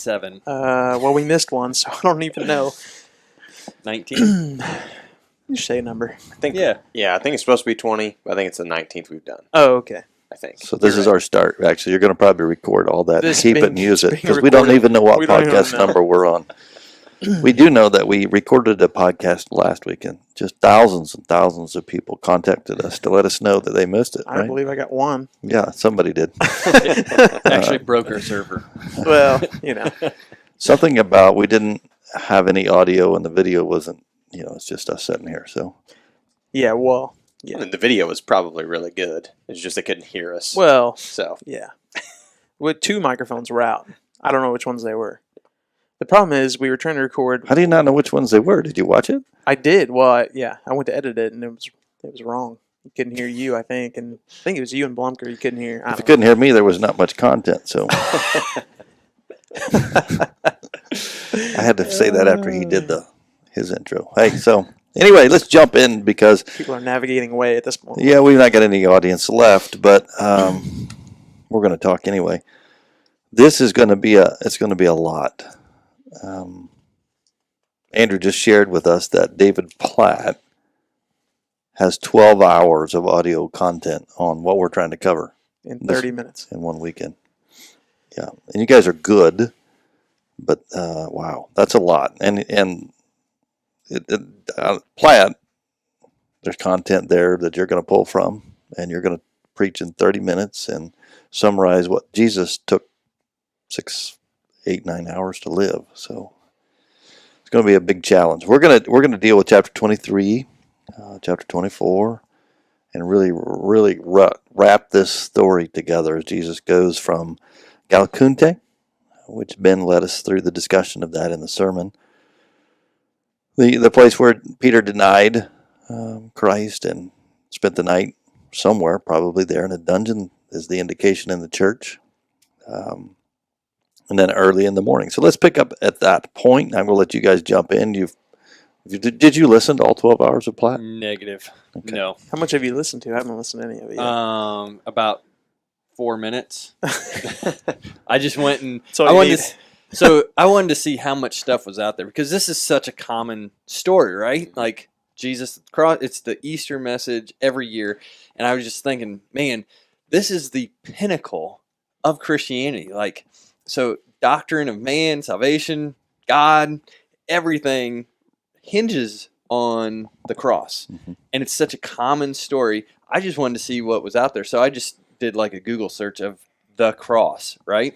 7. Well, we missed one, so I don't even know. 19? You say a number. I think. Yeah. Yeah, I think it's supposed to be 20. But I think it's the 19th we've done. Oh, okay. I think. So this is our start. Actually, you're going to probably record all that, This keep it being- and use it, being because we don't recorded. even know what We don't even podcast know. number we're on. We do know that we recorded a podcast last week, and just thousands and thousands of people contacted us to let us know that they missed it. I Right? believe I got one. Yeah, somebody did. Actually broke our server. Well, Something about we didn't have any audio, and the video wasn't. It's just us sitting here. So yeah, well, I mean, the video was probably really good. It's just they couldn't hear us. well, So yeah. With 2 microphones were out. I don't know which ones they were. The problem is we were trying to record. how do you not know which ones they were? Did you watch it? I did. Well, I went to edit it, and it was wrong. You couldn't hear you, I think, and I think it was you and Blumker. You couldn't hear. I If you don't couldn't hear me, there was not much content. So I had to say that after he did his intro. Hey, so anyway, let's jump in because People are navigating away at this point. yeah, we've not got any audience left, but we're going to talk anyway. This is going to be a lot. Andrew just shared with us that David Platt has 12 hours of audio content on what we're trying to cover In 30 minutes. in one weekend. Yeah, and you guys are good, but wow, that's a lot. And Platt, there's content there that you're going to pull from, and you're going to preach in 30 minutes and summarize what Jesus took 6, 8, 9 hours to live. So it's going to be a big challenge. We're going to deal with chapter 23, chapter 24, and really wrap this story together as Jesus goes from Galacunte, which Ben led us through the discussion of that in the sermon. The place where Peter denied Christ and spent the night somewhere, probably there in a dungeon, is the indication in the church. And then early in the morning. So let's pick up at that point. I'm going to let you guys jump in. Did you listen to all 12 hours of Platt? Negative. Okay. No. How much have you listened to? I haven't listened to any of it yet. About 4 minutes. I just went and That's all I you wanted need. I wanted to see how much stuff was out there because this is such a common story, right? Like Jesus cross, it's the Easter message every year, and I was just thinking, man, this is the pinnacle of Christianity. Like, so doctrine of man, salvation, God, everything hinges on the cross, and it's such a common story. I just wanted to see what was out there, so I just did like a Google search of the cross, right?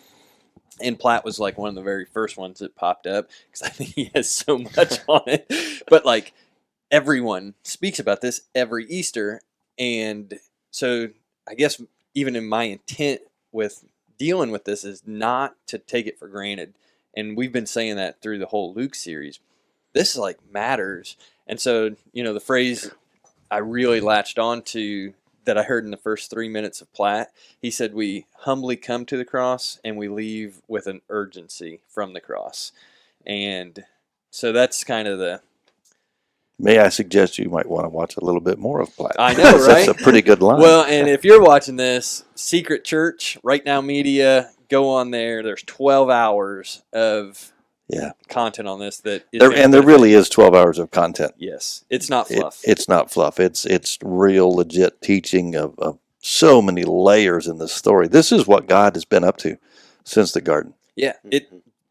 And Platt was like one of the very first ones that popped up because I think he has so much on it. But like everyone speaks about this every Easter. And so I guess even in my intent with dealing with this is not to take it for granted. And we've been saying that through the whole Luke series. This like matters. And so, the phrase I really latched on to that I heard in the first 3 minutes of Platt, he said, we humbly come to the cross and we leave with an urgency from the cross. And so that's kind of the... May I suggest you might want to watch a little bit more of Platt? I know, right? That's a pretty good line. Well, and if you're watching this, Secret Church, Right Now Media, go on there. There's 12 hours of content on this that is there really is 12 hours of content. Yes, it's not fluff. It's not fluff. It's real legit teaching of so many layers in this story. This is what God has been up to since the garden. Yeah,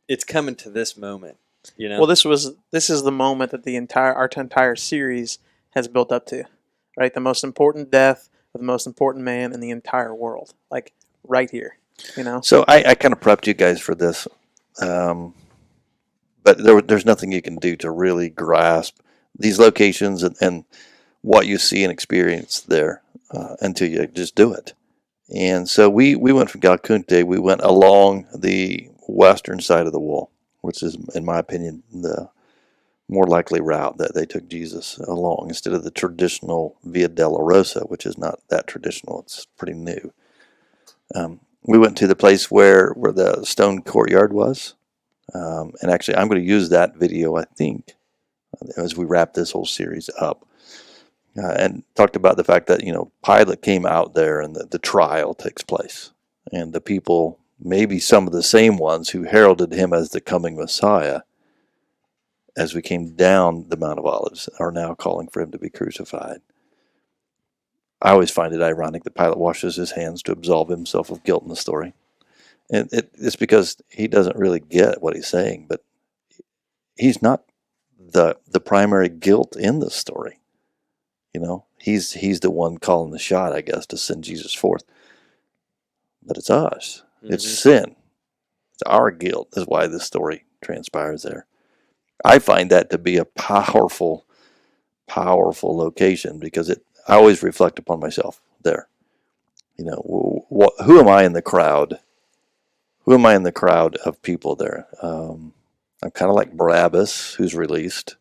it's coming to this moment. Well, this is the moment that our entire series has built up to, right? The most important death of the most important man in the entire world, like right here, So I kind of prepped you guys for this, but there's nothing you can do to really grasp these locations and what you see and experience there until you just do it. And so we went from Galacunte, we went along the western side of the wall, which is, in my opinion, the more likely route that they took Jesus along instead of the traditional Via Dolorosa, which is not that traditional. It's pretty new. We went to the place where the stone courtyard was. And actually, I'm going to use that video, I think, as we wrap this whole series up. And talked about the fact that, Pilate came out there and the trial takes place. And the people maybe some of the same ones who heralded him as the coming Messiah, as we came down the Mount of Olives, are now calling for him to be crucified. I always find it ironic that Pilate washes his hands to absolve himself of guilt in the story. And it's because he doesn't really get what he's saying, but he's not the primary guilt in the story. You know, he's the one calling the shot, I guess, to send Jesus forth. But it's us. It's sin. It's our guilt is why this story transpires there. I find that to be a powerful, powerful location because I always reflect upon myself there. You know, who am I in the crowd? Who am I in the crowd of people there? I'm kind of like Barabbas, who's released,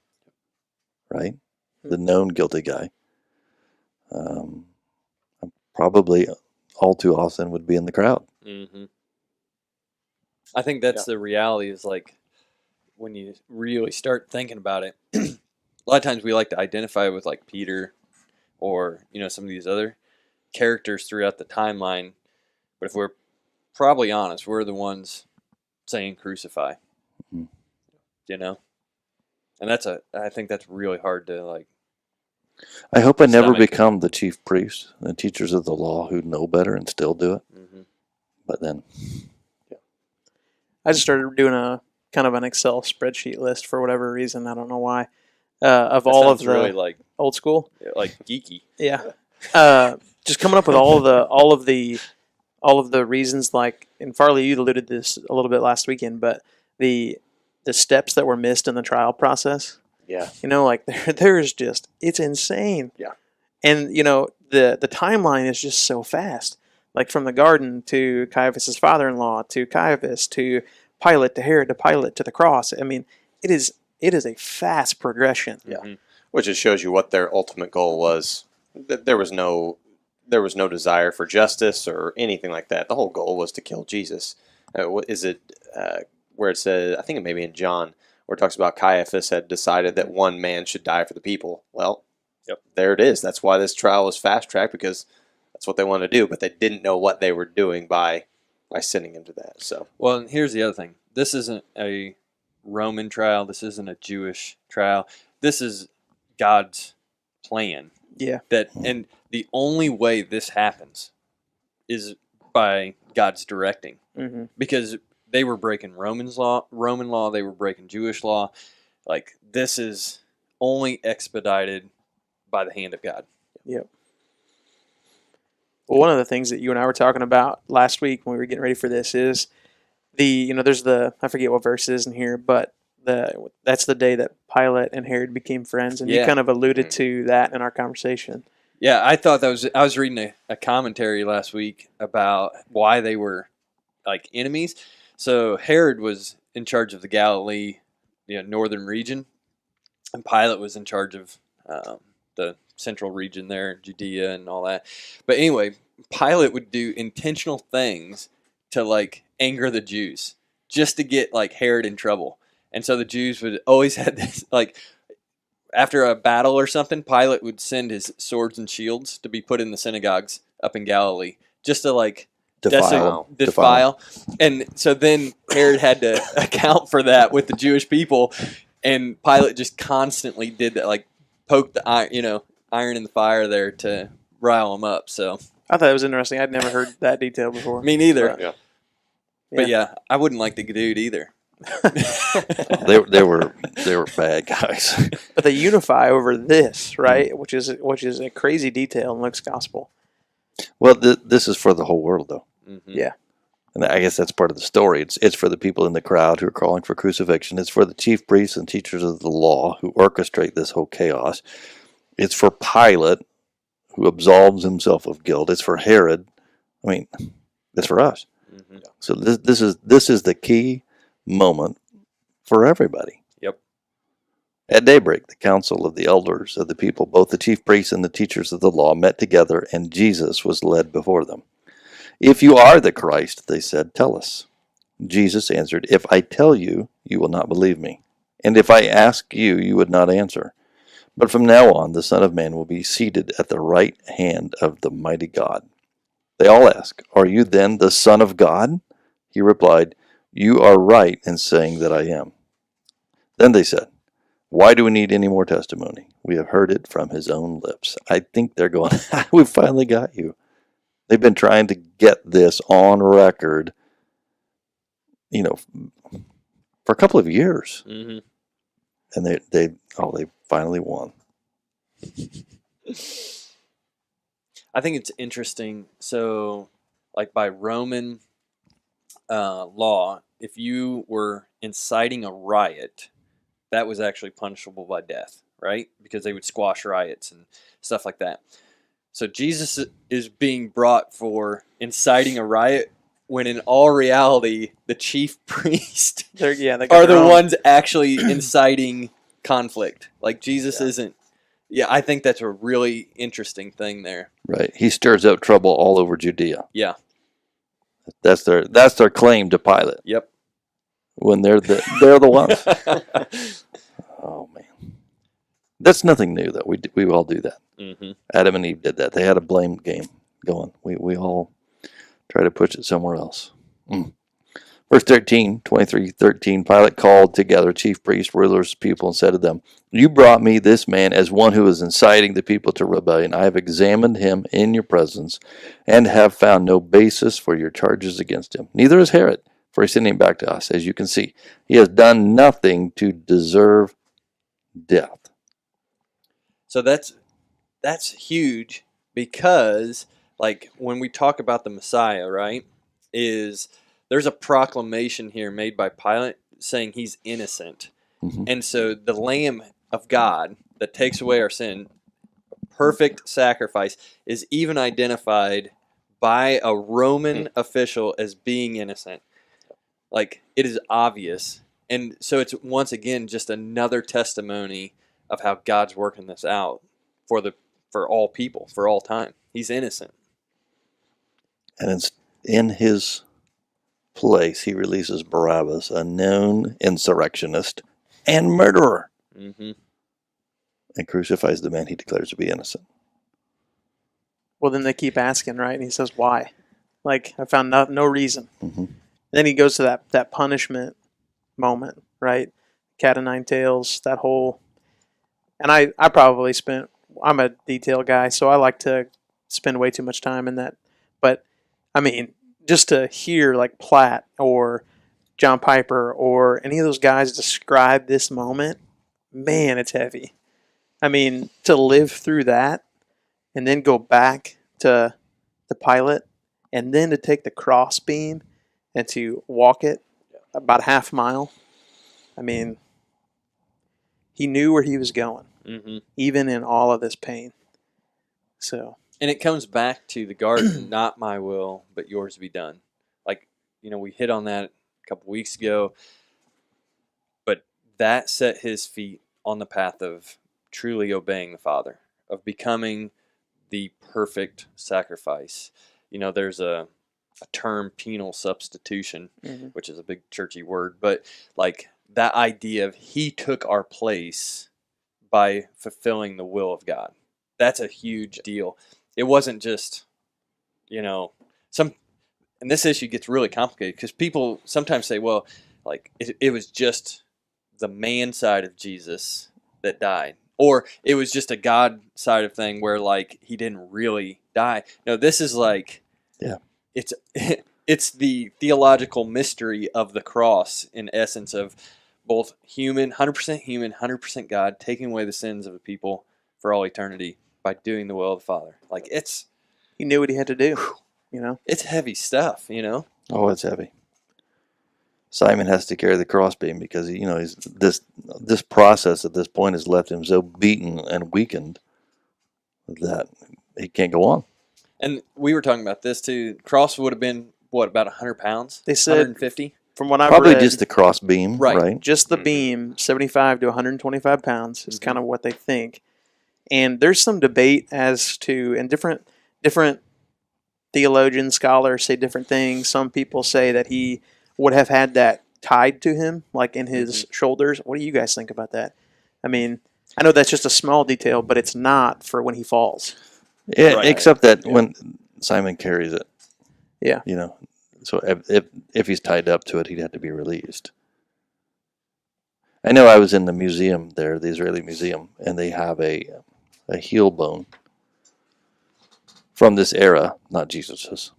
right? The known guilty guy. I'm probably all too often would be in the crowd. Mm-hmm. I think that's the reality is like when you really start thinking about it, a lot of times we like to identify with like Peter or, you know, some of these other characters throughout the timeline. But if we're probably honest, we're the ones saying crucify, you know? And I think that's really hard to like. I hope I never stomach. become the chief priests and teachers of the law who know better and still do it. Mm-hmm. But then, I just started doing a kind of an Excel spreadsheet list for whatever reason. I don't know why. Of That all of sounds the really like old school. geeky. Yeah. Just coming up with all of the reasons, like, and Farley, you alluded to this a little bit last weekend, but the steps that were missed in the trial process. Yeah. You know, like there's just, it's insane. Yeah. And you know, the timeline is just so fast. Like from the garden to Caiaphas's father-in-law to Caiaphas to Pilate to Herod to Pilate to the cross. I mean, it is a fast progression. Yeah. Mm-hmm. Which just shows you what their ultimate goal was. There was no desire for justice or anything like that. The whole goal was to kill Jesus. Is it where it says, I think it may be in John, where it talks about Caiaphas had decided that one man should die for the people. Well, there it is. That's why this trial was fast-tracked, because that's what they wanted to do, but they didn't know what they were doing by sending him to that. So, Well, and here's the other thing. This isn't a Roman trial. This isn't a Jewish trial. This is God's plan. Yeah. And the only way this happens is by God's directing, Mm-hmm. because they were breaking Roman law. They were breaking Jewish law. Like, this is only expedited by the hand of God. Yep. Well, one of the things that you and I were talking about last week when we were getting ready for this is there's I forget what verse it is in here, but that's the day that Pilate and Herod became friends, and you Yeah. kind of alluded to that in our conversation. Yeah, I thought I was reading a commentary last week about why they were like enemies. So Herod was in charge of the Galilee, northern region, and Pilate was in charge of the central region there, Judea and all that. But anyway, Pilate would do intentional things to like anger the Jews just to get like Herod in trouble. And so the Jews would always have this, like, after a battle or something, Pilate would send his swords and shields to be put in the synagogues up in Galilee just to like defile. And so then Herod had to account for that with the Jewish people, and Pilate just constantly did that, like poked the iron in the fire there to rile them up. So I thought it was interesting. I'd never heard that detail before. me neither. Yeah. But yeah, I wouldn't like the dude either. they were bad guys. But they unify over this, right? Which is a crazy detail in Luke's gospel. Well, this is for the whole world, though. Mm-hmm. Yeah. And I guess that's part of the story. It's for the people in the crowd who are calling for crucifixion. It's for the chief priests and teachers of the law who orchestrate this whole chaos. It's for Pilate, who absolves himself of guilt. It's for Herod. I mean, it's for us. Mm-hmm. So this is the key moment for everybody. Yep. At daybreak, the council of the elders of the people, both the chief priests and the teachers of the law, met together, and Jesus was led before them. "If you are the Christ," they said, "tell us." Jesus answered, "If I tell you, you will not believe me. And if I ask you, you would not answer. But from now on, the Son of Man will be seated at the right hand of the mighty God." They all ask, "Are you then the Son of God?" He replied, "You are right in saying that I am." Then they said, "Why do we need any more testimony? We have heard it from his own lips." I think they're going, "We finally got you." They've been trying to get this on record, for a couple of years, Mm-hmm. and they finally won. I think it's interesting. So, like by Roman law, if you were inciting a riot, that was actually punishable by death, right? Because they would squash riots and stuff like that. So Jesus is being brought for inciting a riot when in all reality, the chief priest They got are their the own. ones actually inciting conflict. Like Jesus Yeah. isn't. Yeah, I think that's a really interesting thing there. Right? He stirs up trouble all over Judea. Yeah. That's their claim to Pilate. Yep. When they're the ones. Oh man, that's nothing new though. We all do that. Mm-hmm. Adam and Eve did that. They had a blame game going. We all try to push it somewhere else. Verse 13, 23:13, Pilate called together chief priests, rulers, people, and said to them, "You brought me this man as one who is inciting the people to rebellion. I have examined him in your presence and have found no basis for your charges against him. Neither is Herod, for he sent him back to us. As you can see, he has done nothing to deserve death." So that's huge because, like, when we talk about the Messiah, right, there's a proclamation here made by Pilate saying he's innocent. Mhm. And so the Lamb of God that takes away our sin, perfect sacrifice, is even identified by a Roman official as being innocent. Like, it is obvious. And so it's once again just another testimony of how God's working this out for all people, for all time. He's innocent. And it's in his place, he releases Barabbas, a known insurrectionist and murderer, Mm-hmm. and crucifies the man he declares to be innocent. Well, then they keep asking, right? And he says, "Why?" Like, I found no reason. Mhm. Then he goes to that punishment moment, right? Cat o' nine tails, that whole. And I probably I'm a detail guy, so I like to spend way too much time in that. But, I mean, just to hear like Platt or John Piper or any of those guys describe this moment, man, it's heavy. I mean, to live through that and then go back to the Pilate and then to take the crossbeam and to walk it about a half mile. I mean, he knew where he was going, Mm-hmm. even in all of this pain. So, And it comes back to the garden, not my will, but yours be done. Like, we hit on that a couple weeks ago, but that set his feet on the path of truly obeying the Father, of becoming the perfect sacrifice. There's a term, penal substitution, which is a big churchy word, but like that idea of he took our place by fulfilling the will of God. That's a huge deal. It wasn't just, and this issue gets really complicated because people sometimes say, well, like it was just the man side of Jesus that died, or it was just a God side of thing where like he didn't really die. No, this is like, Yeah. It's the theological mystery of the cross, in essence, of both human, 100% human, 100% God, taking away the sins of the people for all eternity by doing the will of the Father. Like, he knew what he had to do, it's heavy stuff, Oh, it's heavy. Simon has to carry the crossbeam because he's this process at this point has left him so beaten and weakened that he can't go on. And we were talking about this too. Cross would have been what, about 100 pounds? They said 150. From what I've Probably read, just the crossbeam, Right. right? just the Mhm. beam, 75 to 125 pounds is Mhm. kind of what they think. And there's some debate as to, and different theologians, scholars say different things. Some people say that he would have had that tied to him, like in his shoulders. What do you guys think about that? I mean, I know that's just a small detail, but it's not for when he falls. Yeah, Right. except that when Simon carries it, Yeah. So if he's tied up to it, he'd have to be released. I know I was in the museum there, the Israeli museum, and they have a heel bone from this era, not Jesus's,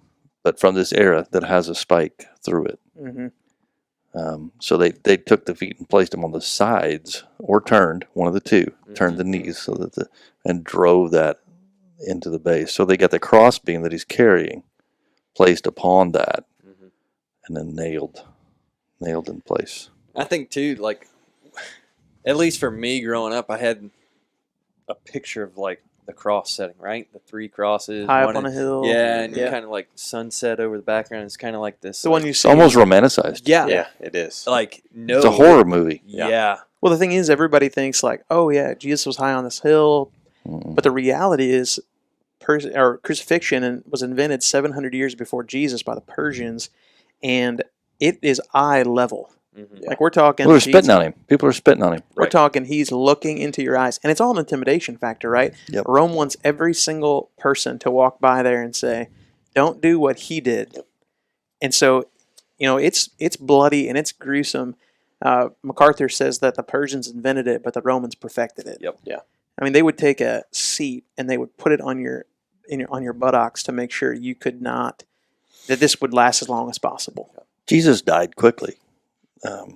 but from this era that has a spike through it. Mm-hmm. So they took the feet and placed them on the sides, or turned one of the two, turned the knees so that and drove that into the base. So they got the crossbeam that he's carrying placed upon that, and then nailed in place. I think too, like, at least for me growing up, I had a picture of like the cross setting, right? The three crosses, High one up on a hill. yeah, and you Yeah. kind of like sunset over the background. It's kind of like this, The like, one you see. Almost romanticized. yeah, Yeah, it is. like no, It's a horror movie. Yeah, Well, the thing is, everybody thinks like, oh yeah, Jesus was high on this hill, Mm. but the reality is, crucifixion was invented 700 years before Jesus by the Persians, and it is eye level. Mhm. Like we're talking, People are Jesus- spitting on him. People are spitting on him. We're Right. talking, he's looking into your eyes, and it's all an intimidation factor, right? Yep. Rome wants every single person to walk by there and say, "Don't do what he did." And so, it's bloody and it's gruesome. MacArthur says that the Persians invented it, but the Romans perfected it. Yep. Yeah. I mean, they would take a seat and they would put it on your buttocks to make sure that this would last as long as possible. Jesus died quickly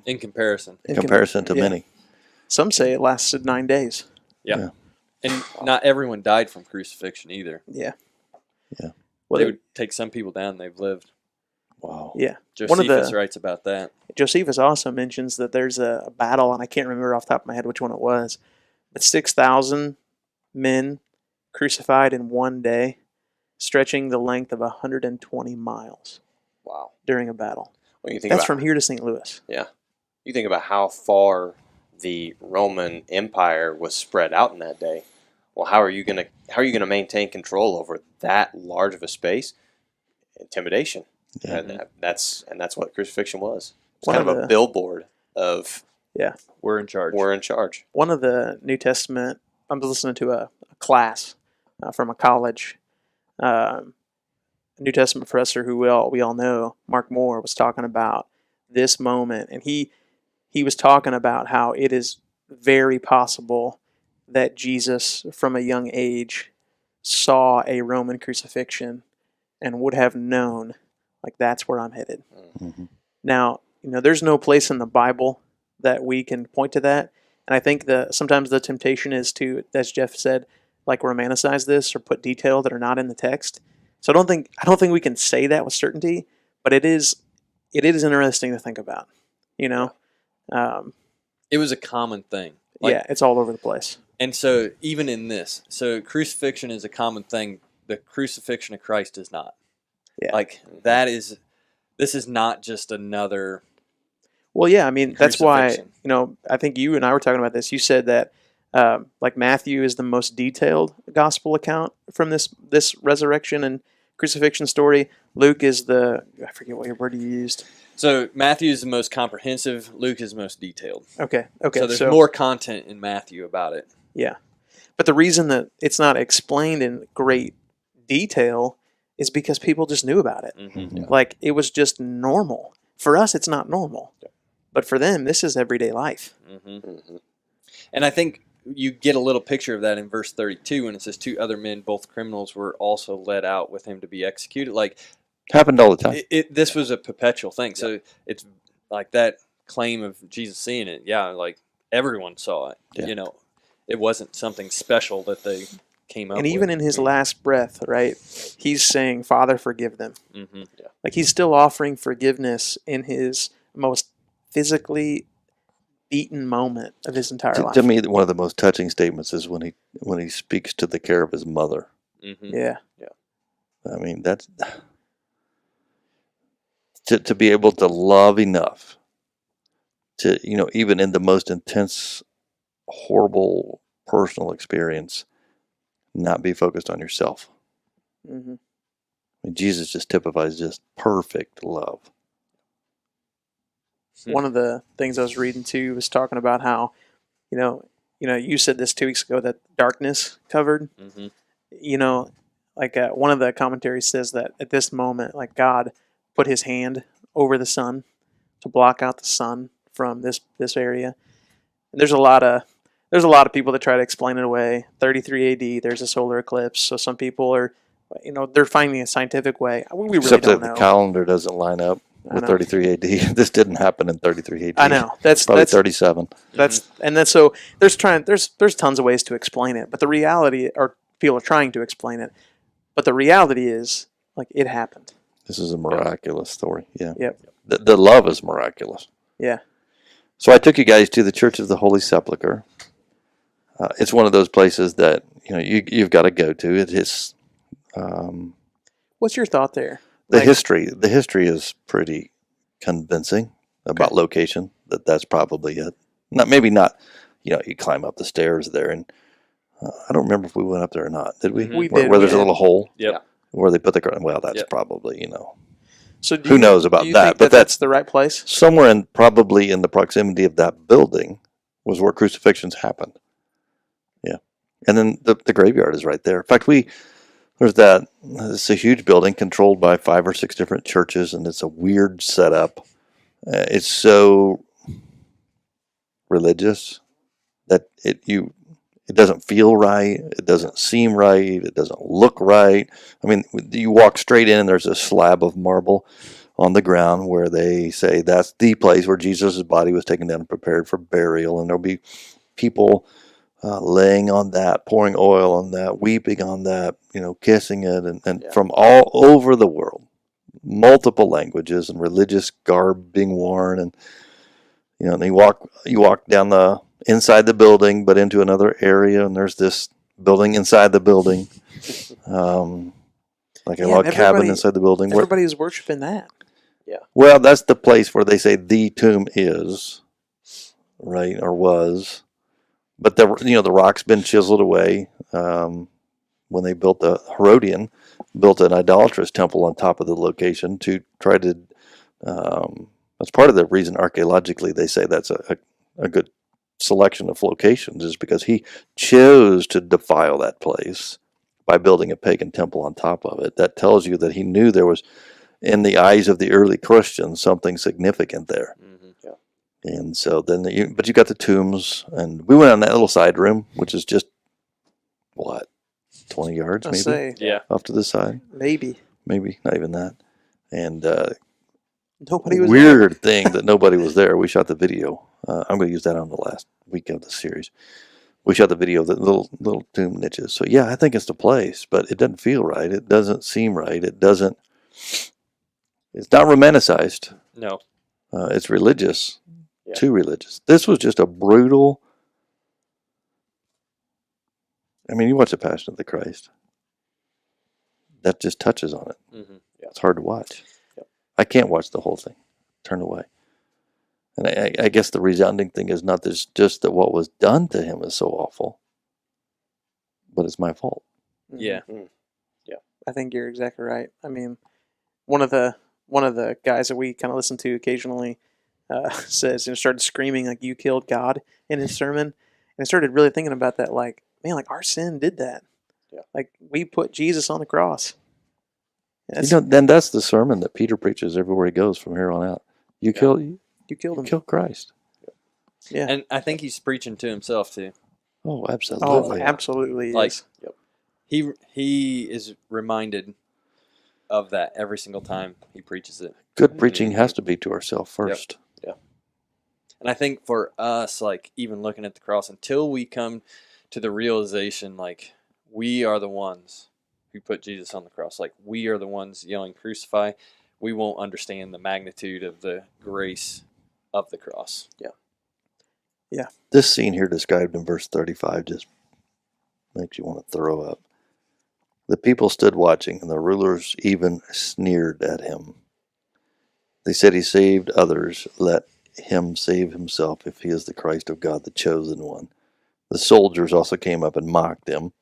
in comparison, in comparison to yeah. many. Some say it lasted 9 days. and not everyone died from crucifixion either. Yeah. Yeah. Well, They would take some people down. They've lived. Wow. yeah. One of Josephus the- writes about that. Josephus also mentions that there's a battle, and I can't remember off the top of my head which one it was, but 6,000 men crucified in one day, stretching the length of 120 miles Wow. during a battle. When you think That's about from here to St. Louis. you think about how far the Roman Empire was spread out in that day. Well, how are you gonna maintain control over that large of a space? Intimidation. Yeah. And that's what crucifixion was. It's One kind of of a the- billboard of We're in charge. we're in charge. One of the New Testament, I'm listening to a class from a college. New Testament professor who we all know, Mark Moore, was talking about this moment, and he was talking about how it is very possible that Jesus, from a young age, saw a Roman crucifixion and would have known, like, that's where I'm headed. Mhm. Now, there's no place in the Bible that we can point to that, and I think sometimes the temptation is to, as Jeff said, like romanticize this or put detail that are not in the text. So I don't think we can say that with certainty, but it is interesting to think about. It was a common thing. Yeah, it's all over the place. And so even in this, so crucifixion is a common thing. The crucifixion of Christ is not. Yeah. Like this is not just another. Well, yeah, I mean that's why Crucifixion. I think you and I were talking about this. You said that like Matthew is the most detailed gospel account from this resurrection and crucifixion story. Luke is I forget what word you used. So Matthew is the most comprehensive. Luke is the most detailed. Okay. So there's more content in Matthew about it. Yeah. But the reason that it's not explained in great detail is because people just knew about it. Mm-hmm. Yeah. Like it was just normal. For us, it's not normal. But for them, this is everyday life. Mm-hmm. Mm-hmm. And I think you get a little picture of that in verse 32 when it says 2 other men, both criminals, were also led out with him to be executed. Like Happened all the time. this was a perpetual thing. So it's like that claim of Jesus seeing it. Yeah, like everyone saw it. Yeah. It wasn't something special that they came up And even with. in his last breath, right, he's saying, Father, forgive them. Mm-hmm. Like he's still offering forgiveness in his most physically beaten moment of his entire life. To me, one of the most touching statements is when he speaks to the care of his mother. Mm-hmm. Yeah. I mean, that's to be able to love enough to, even in the most intense, horrible personal experience, not be focused on yourself. Hmm. I mean, Jesus just typifies just perfect love. One of the things I was reading too was talking about how, you said this 2 weeks ago that darkness covered. Mm-hmm. One of the commentaries says that at this moment, like God put his hand over the sun to block out the sun from this area. And there's a lot of people that try to explain it away. 33 AD, there's a solar eclipse. So some people are, they're finding a scientific way. We really Except don't that know. the calendar doesn't line up I with know. 33 AD. This didn't happen in 33 AD. I know. That's Probably 37. so there's tons of ways to explain it, but the reality, or people are trying to explain it, but the reality is, like, it happened. This is a miraculous story. Yeah. Yep. The love is miraculous. Yeah. So I took you guys to the Church of the Holy Sepulchre. It's one of those places that you've got to go to. It is What's your thought there? the Like- history. The history is pretty convincing about Okay. location. That's probably it. Maybe not. You climb up the stairs there, and I don't remember if we went up there or not. Did we? Mhm. We where, did, where we there's a did. little hole Yep. where they put the ground. Well, that's Yep. probably So do who you- knows about do you that, think but that's the right place. somewhere probably in the proximity of that building was where crucifixions happened. Yeah. And then the graveyard is right there. In fact, it's a huge building controlled by 5 or 6 different churches, and it's a weird setup. It's so religious that it doesn't feel right. It doesn't seem right. It doesn't look right. I mean, you walk straight in and there's a slab of marble on the ground where they say that's the place where Jesus' body was taken down and prepared for burial. And there'll be people laying on that, pouring oil on that, weeping on that, kissing it, and Yeah. from all over the world, multiple languages and religious garb being worn. And, and you walk down the inside the building, but into another area, and there's this building inside the building, like a Yeah, log and cabin everybody- inside the building. Everybody is worshiping that. Well, that's the place where they say the tomb is, right, or was. But the rock's been chiseled away. When they built Herodian built an idolatrous temple on top of the location to try to. That's part of the reason archaeologically they say that's a good selection of locations, is because he chose to defile that place by building a pagan temple on top of it. That tells you that he knew there was, in the eyes of the early Christians, something significant there. Mhm. And so then, but you got the tombs, and we went on that little side room, which is just, 20 yards I maybe say Yeah. off to the side, maybe maybe not even that. And nobody was there. weird thing that nobody was there. We shot the video. I'm going to use that on the last week of the series. We shot the video of the little tomb niches. So yeah, I think it's the place, but it doesn't feel right. It doesn't seem right. It's not romanticized. No. It's religious. Yeah. Too religious. This was just a brutal. I mean, you watch The Passion of the Christ. That just touches on it. Mhm. It's hard to watch. Yep. I can't watch the whole thing. Turn away. And I guess the resounding thing is not just that what was done to him is so awful, but it's my fault. Yeah. I think you're exactly right. I mean, one of the guys that we kind of listen to occasionally says, started screaming like, "You killed God" in his sermon, and I started really thinking about that. Like, man, like our sin did that. Yeah. Like we put Jesus on the cross. That's- Then that's the sermon that Peter preaches everywhere he goes from here on out. You killed you killed him. Christ. Yeah. And I think he's preaching to himself too. Oh, Oh, absolutely. absolutely. Like- Is. He is reminded of that every single time he preaches it. Good preaching has to be to ourselves first. And I think for us, like even looking at the cross, until we come to the realization, like we are the ones who put Jesus on the cross, like we are the ones yelling crucify, we won't understand the magnitude of the grace of the cross. This scene here described in verse 35 just makes you want to throw up. The people stood watching, and the rulers even sneered at him. They said he saved others. Let him save himself if he is the Christ of God, the chosen one. The soldiers also came up and mocked him.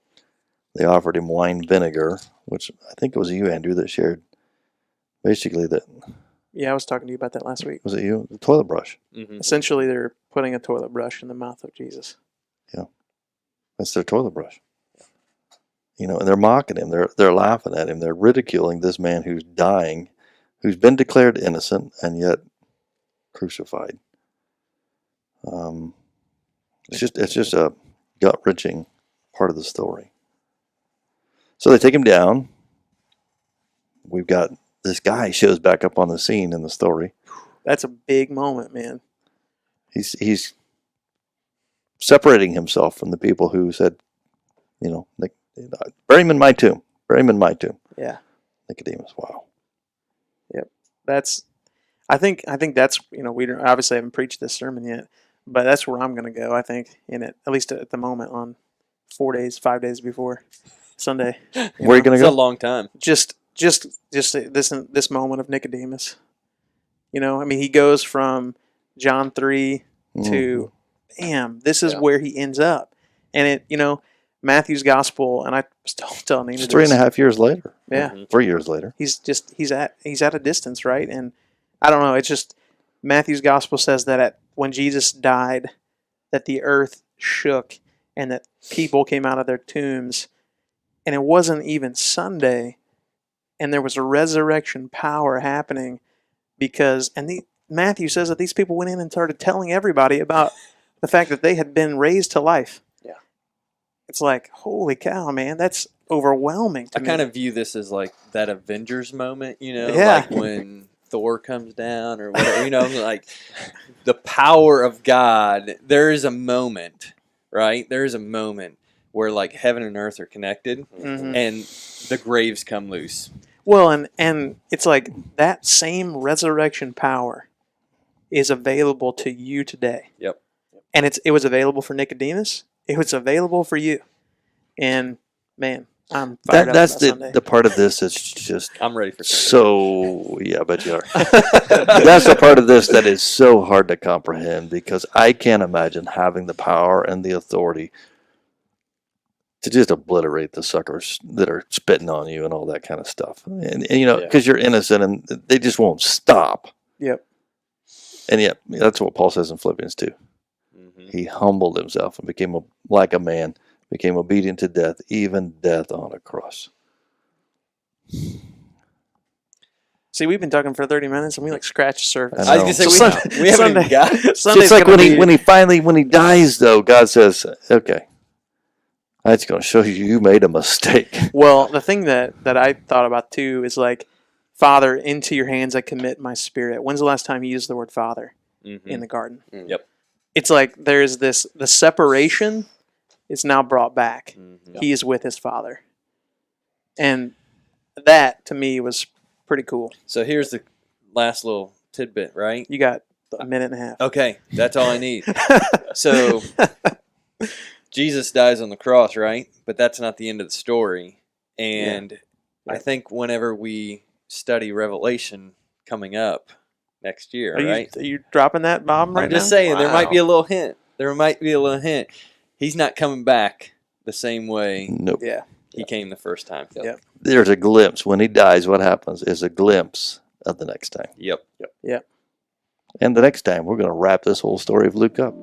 They offered him wine vinegar, which I think it was you, Andrew, that shared. Basically, that Yeah, I was talking to you about that last week. was it you? The toilet brush. Mm-hmm. Essentially, they're putting a toilet brush in the mouth of Jesus. That's their toilet brush. And they're mocking him. They're laughing at him. They're ridiculing this man who's dying, who's been declared innocent and yet crucified. It's just a gut-wrenching part of the story. So they take him down. We've got this guy shows back up on the scene in the story. That's a big moment, man. He's separating himself from the people who said, bury him in my tomb. Bury him in my tomb. Yeah. Nicodemus. Wow. I think that's, we obviously haven't preached this sermon yet, but that's where I'm going to go. I think in it, at least at the moment, on 5 days before Sunday. Where are you going It's to a go? long time. Just this moment of Nicodemus. He goes from John 3 to, bam, this is where he ends up. And Matthew's gospel, and I was telling Nina It's 3.5 years later. Yeah. 3 years later. he's at a distance, right? And I don't know, it's just Matthew's gospel says that when Jesus died, that the earth shook and that people came out of their tombs, and it wasn't even Sunday, and there was a resurrection power happening because Matthew says that these people went in and started telling everybody about the fact that they had been raised to life. Yeah. It's like, holy cow, man, that's overwhelming to I me. kind of view this as like that Avengers moment, Yeah. like when Thor comes down or whatever, like the power of God. There is a moment, right? There is a moment where like heaven and earth are connected Mhm. and the graves come loose. Well, and it's like that same resurrection power is available to you today. Yep. And it was available for Nicodemus. It was available for you. And man, I'm fired up That's about Sunday. the part of this that's just I'm ready for Sunday. so, yeah, I bet you are. That's the part of this that is so hard to comprehend because I can't imagine having the power and the authority to just obliterate the suckers that are spitting on you and all that kind of stuff. And because you're innocent and they just won't stop. Yep. And yet, that's what Paul says in Philippians 2. Mhm. He humbled himself and became like a man, became obedient to death, even death on a cross. See, we've been talking for 30 minutes and we scratch the surface. I I was know. gonna say we haven't even got. Sunday's It's like gonna when he dies, though, God says, okay, I'm just going to show you made a mistake. Well, the thing that I thought about too is like, Father, into your hands I commit my spirit. When's the last time you used the word Father in the garden? Yep. It's like there's the separation is now brought back. Mhm. He is with his Father. And that, to me, was pretty cool. So here's the last little tidbit, right? You got a minute and a half. Okay, that's all I need. So Jesus dies on the cross, right? But that's not the end of the story. And I think whenever we study Revelation coming up next year, right? Are you dropping that bomb right I'm just now? saying there might Wow. be a little hint. There might be a little hint. He's not coming back the same way Nope. Yeah. he came the first time. Yep. There's a glimpse. When he dies, what happens is a glimpse of the next time. Yep. And the next time, we're going to wrap this whole story of Luke up.